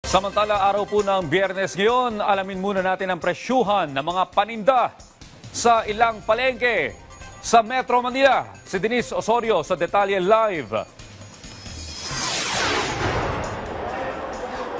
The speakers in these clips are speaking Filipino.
Samantala, araw po ng Biyernes ngayon, alamin muna natin ang presyuhan ng mga paninda sa ilang palengke sa Metro Manila. Si Denise Osorio sa Detalye Live.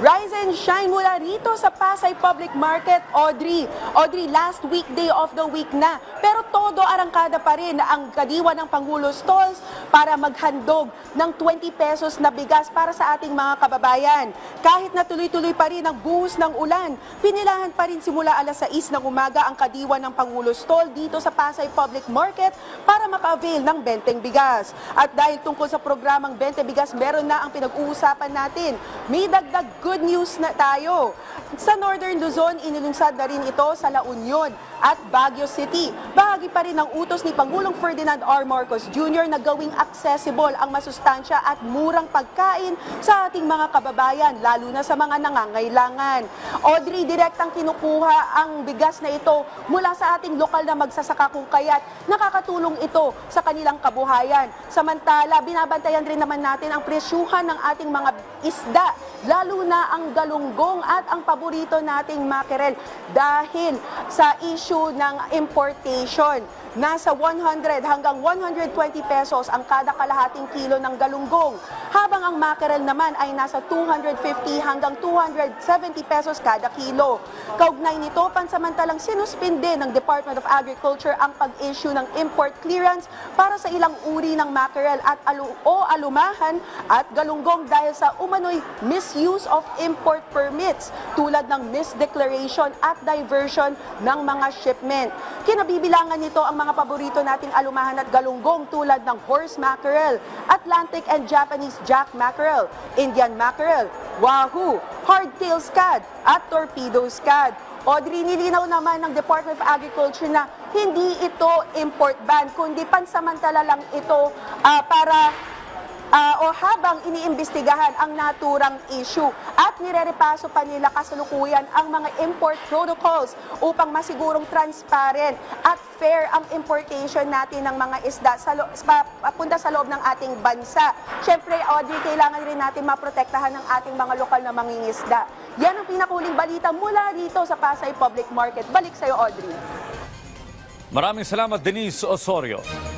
Rise and shine mula rito sa Pasay Public Market, Audrey. Audrey, last weekday of the week na. Pero todo arangkada pa rin ang kadiwa ng Pangulo Stalls para maghandog ng 20 pesos na bigas para sa ating mga kababayan. Kahit na tuloy-tuloy pa rin ang buhos ng ulan, pinilahan pa rin simula alas 6 ng umaga ang kadiwa ng Pangulo Stall dito sa Pasay Public Market para maka-avail ng 20 bigas. At dahil tungkol sa programang 20 bigas, meron na ang pinag-uusapan natin. May dagdag good news na tayo. Sa Northern Luzon, inilungsad na rin ito sa La Union at Baguio City. Bahagi pa rin ng utos ni Pangulong Ferdinand R. Marcos Jr. na gawing accessible ang masustansya at murang pagkain sa ating mga kababayan, lalo na sa mga nangangailangan. Audrey, direktang kinukuha ang bigas na ito mula sa ating lokal na magsasaka kung kaya't nakakatulong ito sa kanilang kabuhayan. Samantala, binabantayan rin naman natin ang presyuhan ng ating mga isda, lalo na ang galunggong at ang paborito nating mackerel dahil sa issue ng importation. Nasa 100 hanggang 120 pesos ang kada kalahating kilo ng galunggong, habang ang mackerel naman ay nasa 250 hanggang 270 pesos kada kilo. Kaugnay nito, pansamantalang sinuspinde ng Department of Agriculture ang pag-issue ng import clearance para sa ilang uri ng mackerel at alumahan at galunggong dahil sa umano'y misuse of import permits tulad ng misdeclaration at diversion ng mga shipment. Kinabibilangan nito ang mga paborito nating alumahan at galunggong tulad ng horse mackerel, Atlantic and Japanese jack mackerel, Indian mackerel, wahoo, hardtail scad at torpedo scad. Audrey, nilinaw naman ng Department of Agriculture na hindi ito import ban, kundi pansamantala lang ito para o habang iniimbestigahan ang naturang issue at nirerepaso pa nila kasalukuyan ang mga import protocols upang masigurong transparent at fair ang importation natin ng mga isda papunta sa loob ng ating bansa. Siyempre, Audrey, kailangan rin natin maprotektahan ng ating mga lokal na mangingisda. Yan ang pinakuling balita mula rito sa Pasay Public Market. Balik sa'yo, Audrey. Maraming salamat, Denise Osorio.